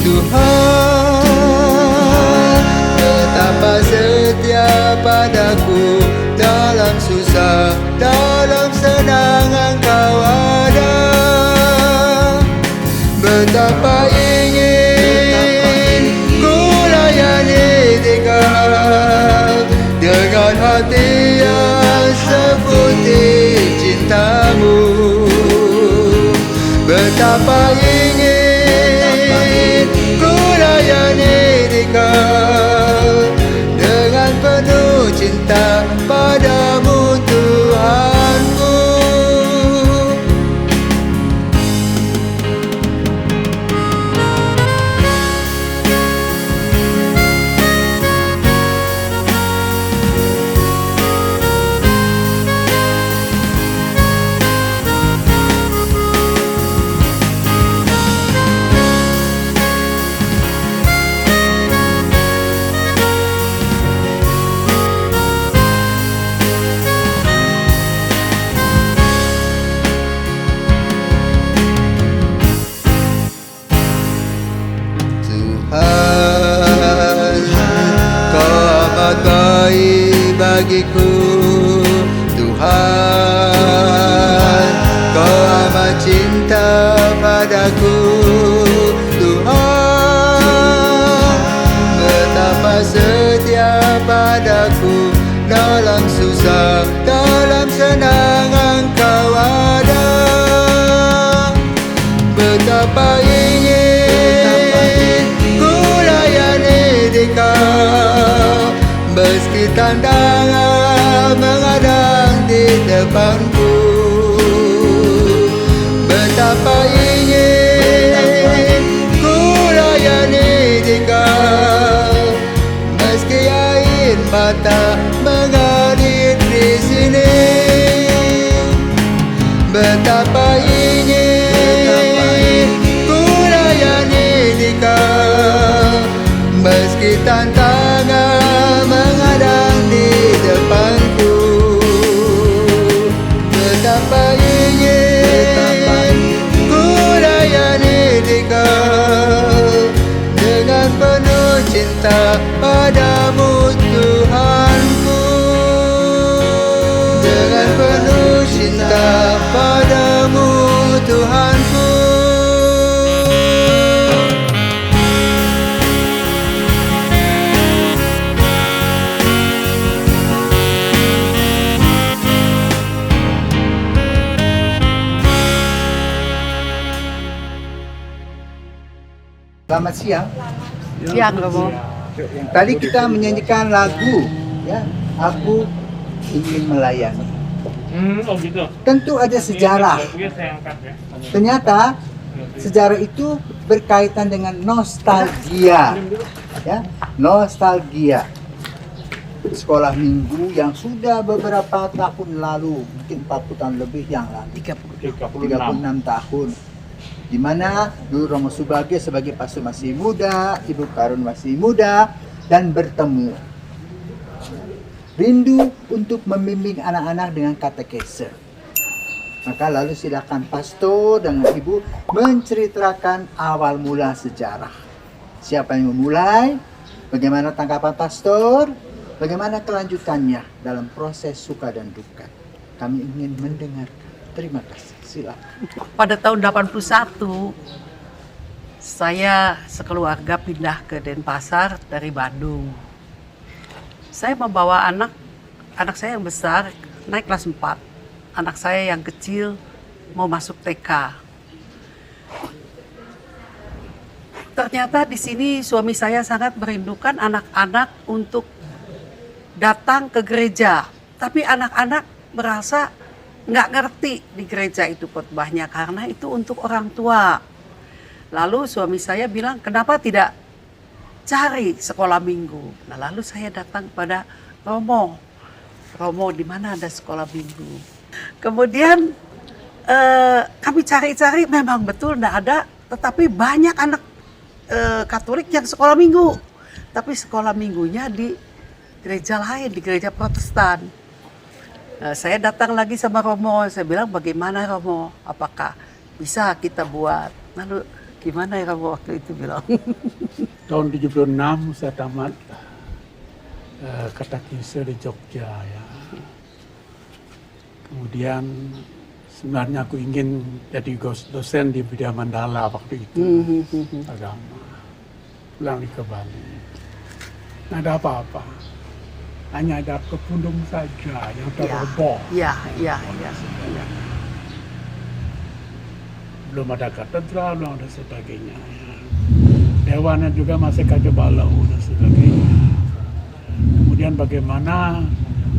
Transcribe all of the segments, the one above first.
Tuhan, betapa setia padaku, dalam susah, dalam senang Engkau ada. Betapa ingin ku layani Dikau dengan hati yang seputih cintamu. Betapa ingin ku layani Dikau dengan penuh cinta padamu Tuhanku. Tuhan, Kau amat baik bagiku. Tuhan, Kau amat cinta padaku. Tuhan, betapa setia padaku, dalam susah, dalam senang Engkau ada. Betapa ingin ku layani Dikau, meski tantangan menghadang di depanku. Betapa ingin ku layani Dikau, meski air mata mengalir di sini. Betapa ingin ku layani Dikau, meski tantangan menghadang di depanku. Betapa ingin ku layani Dikau dengan penuh cinta padamu Tuhanku. Dengan penuh cinta padamu Tuhanku. Selamat siang. Siang, Romo. Tadi kita menyanyikan lagu, ya, Aku Ingin Melayani. Oh gitu. Tentu ada sejarah. Ternyata sejarah itu berkaitan dengan nostalgia, ya, nostalgia. Sekolah minggu yang sudah beberapa tahun lalu, mungkin 40 tahun lebih yang lalu, 36 tahun, di mana dulu Romo Subagio sebagai pastor masih muda, Ibu Karun masih muda, dan bertemu. Rindu untuk membimbing anak-anak dengan katekese. Maka lalu silakan pastor dengan ibu menceritakan awal mula sejarah. Siapa yang memulai? Bagaimana tanggapan pastor? Bagaimana kelanjutannya dalam proses suka dan duka? Kami ingin mendengarkan. Terima kasih. Silakan. Pada tahun 81, saya sekeluarga pindah ke Denpasar dari Bandung. Saya membawa anak saya yang besar naik kelas 4. Anak saya yang kecil mau masuk TK. Ternyata di sini suami saya sangat merindukan anak-anak untuk datang ke gereja. Tapi anak-anak merasa nggak ngerti di gereja itu khotbahnya karena itu untuk orang tua. Lalu suami saya bilang, kenapa tidak cari sekolah minggu? Nah, lalu saya datang pada Romo. Romo, di mana ada sekolah minggu? Kemudian kami cari-cari, memang betul tidak ada, tetapi banyak anak Katolik yang sekolah minggu. Tapi sekolah minggunya di gereja lain, di gereja Protestan. Saya datang lagi sama Romo, saya bilang, bagaimana Romo? Apakah bisa kita buat? Lalu Gimana ya kamu waktu itu bilang? Tahun 76 saya tamat katekise di Jogja ya. Kemudian sebenarnya aku ingin jadi dosen di Widya Mandala waktu itu, agama. Pulang ke Bali. Nggak ada apa-apa. Hanya ada kepundung saja yang teroboh. Iya. Belum ada katedral, belum ada sebagainya. Ya. Dewannya juga masih kacau balau dan sebagainya. Kemudian bagaimana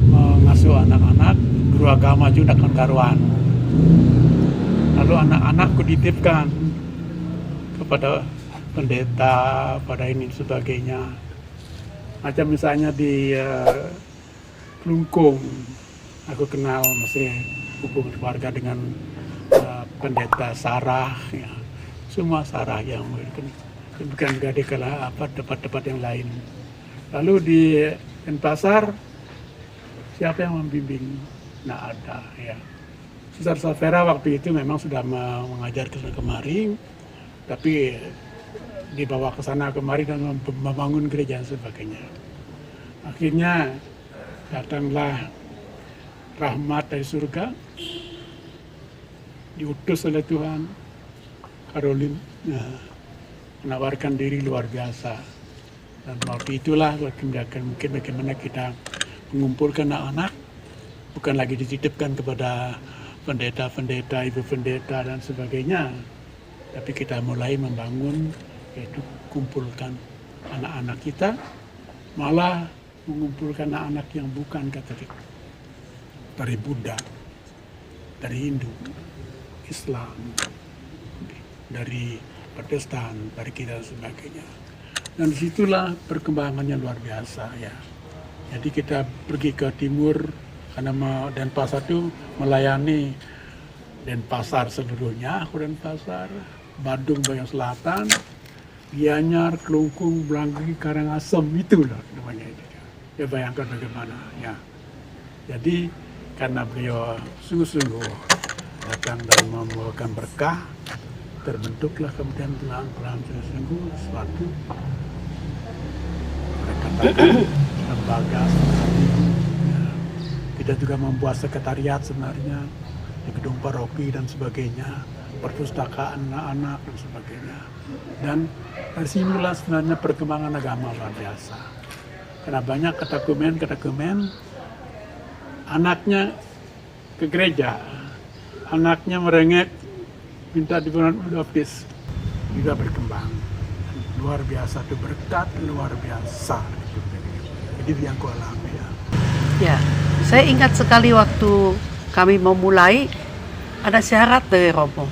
mengasuh anak-anak, guru agama juga kan karuan. Lalu anak-anakku dititipkan kepada pendeta, pada ini sebagainya. Macam misalnya di Klungkung, aku kenal masih hubungan keluarga dengan pendeta Sarah, ya. Semua Sarah yang bukan juga di tempat-tempat yang lain. Lalu di Denpasar, siapa yang membimbing? Nah ada, ya. Suster Safera waktu itu memang sudah mengajar ke sana kemari, tapi dibawa ke sana kemari dan membangun gereja dan sebagainya. Akhirnya datanglah rahmat dari surga, diutus oleh Tuhan, Caroline menawarkan diri luar biasa. Dan waktu itulah mungkin bagaimana kita mengumpulkan anak-anak, bukan lagi dititipkan kepada pendeta-pendeta, ibu pendeta dan sebagainya, tapi kita mulai membangun, yaitu kumpulkan anak-anak kita, malah mengumpulkan anak-anak yang bukan Katolik, dari Buddha, dari Hindu, Islam, dari Protestan, dari kita dan sebagainya. Dan disitulah perkembangannya luar biasa ya. Jadi kita pergi ke timur karena Denpasar itu melayani Denpasar seluruhnya, aku Denpasar, Badung bagian selatan, Gianyar, Klungkung, Blanggi, Karangasem, itulah namanya itu. Ya bayangkan bagaimana ya. Jadi karena beliau sungguh-sungguh datang dan membawakan berkah, terbentuklah kemudian pelan-pelan sungguh sesuatu. Mereka katakan lembaga seperti itu. Ya. Kita juga membuat sekretariat sebenarnya di gedung paroki dan sebagainya, perpustakaan anak-anak dan sebagainya. Dan dari sinilah sebenarnya perkembangan agama luar biasa. Karena banyak katakumen, anaknya ke gereja, anaknya merengek, minta dibaptis, juga berkembang. Luar biasa, itu berkat luar biasa. Jadi yang ku alami ya. Ya, saya ingat sekali waktu kami memulai, ada syarat dari Romo.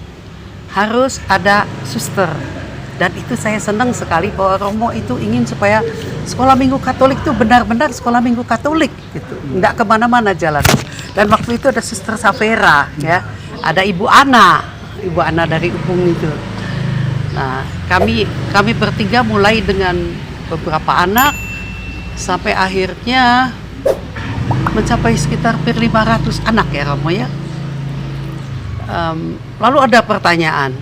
Harus ada suster. Dan itu saya senang sekali bahwa Romo itu ingin supaya sekolah minggu Katolik itu benar-benar sekolah minggu Katolik gitu. Nggak kemana-mana jalan. Dan waktu itu ada Suster Safera, ya, ada Ibu Ana dari Upung itu. Nah, kami bertiga mulai dengan beberapa anak sampai akhirnya mencapai sekitar 500 anak ya Romo ya. Lalu ada pertanyaan,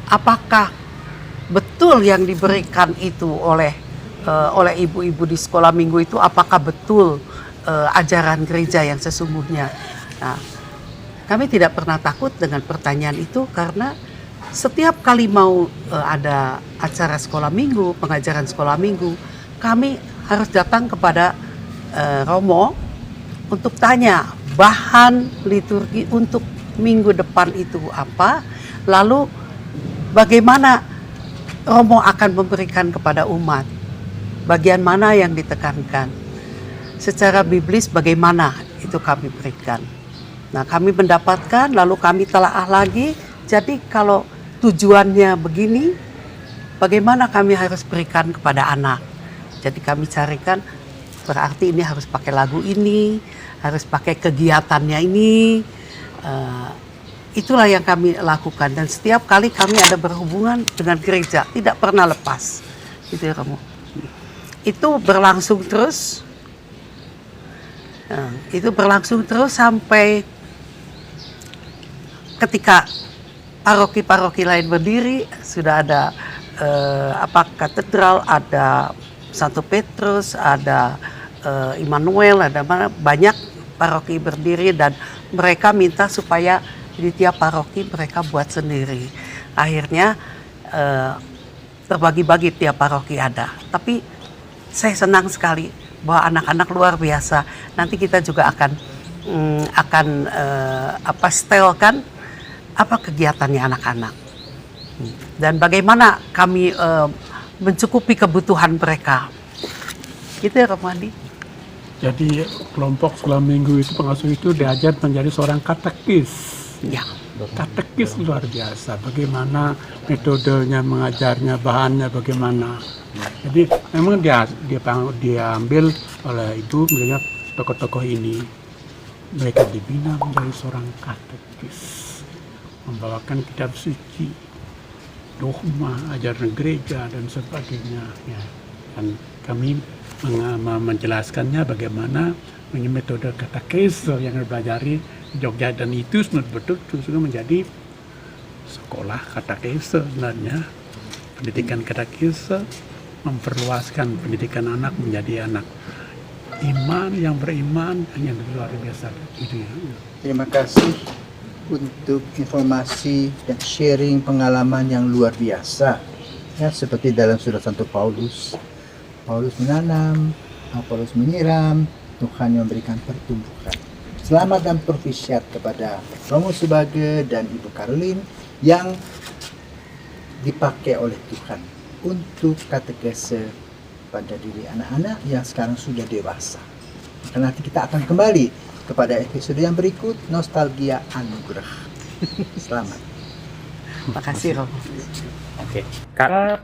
apakah betul yang diberikan itu oleh ibu-ibu di sekolah minggu itu, apakah betul ajaran gereja yang sesungguhnya? Nah, kami tidak pernah takut dengan pertanyaan itu karena setiap kali mau ada acara sekolah minggu, pengajaran sekolah minggu, kami harus datang kepada Romo untuk tanya bahan liturgi untuk minggu depan itu apa, lalu bagaimana Romo akan memberikan kepada umat, bagian mana yang ditekankan, secara biblis bagaimana itu kami berikan. Nah, kami mendapatkan, lalu kami telaah lagi. Jadi kalau tujuannya begini, bagaimana kami harus berikan kepada anak. Jadi kami carikan, berarti ini harus pakai lagu ini, harus pakai kegiatannya ini. Itulah yang kami lakukan. Dan setiap kali kami ada berhubungan dengan gereja, tidak pernah lepas. Gitu ya kamu. Itu berlangsung terus. Itu berlangsung terus sampai ketika paroki-paroki lain berdiri, sudah ada katedral, ada Santo Petrus, ada Immanuel, ada banyak paroki berdiri, dan mereka minta supaya di tiap paroki mereka buat sendiri. Akhirnya terbagi-bagi tiap paroki ada. Tapi saya senang sekali bahwa anak-anak luar biasa. Nanti kita juga akan setelkan apa kegiatannya anak-anak dan bagaimana kami mencukupi kebutuhan mereka. Gitu ya, Romadi. Jadi kelompok sekolah minggu itu pengasuh itu diajar menjadi seorang katekis. Ya. Katekis luar biasa. Bagaimana metodenya mengajarnya, bahannya bagaimana. Jadi memang diambil oleh ibu melihat tokoh-tokoh ini. Mereka dibina menjadi seorang katekis, membawakan kitab suci, dogma, ajaran gereja dan sebagainya. Ya. Dan kami menjelaskannya bagaimana metode katekese yang dipelajari di Jogja, dan itu betul juga menjadi sekolah katekese sebenarnya. Pendidikan katekese memperluaskan pendidikan anak menjadi anak iman yang beriman yang luar biasa itu ya. Terima kasih untuk informasi dan sharing pengalaman yang luar biasa. Ya, seperti dalam surat Santo Paulus. Paulus menanam, Paulus menyiram, Tuhan yang memberikan pertumbuhan. Selamat dan profisiat kepada Romo Subage dan Ibu Caroline yang dipakai oleh Tuhan untuk katekese pada diri anak-anak yang sekarang sudah dewasa. Maka nanti kita akan kembali kepada episode yang berikut, Nostalgia Anugerah. Selamat. Terima kasih, Romo. Oke. Kak,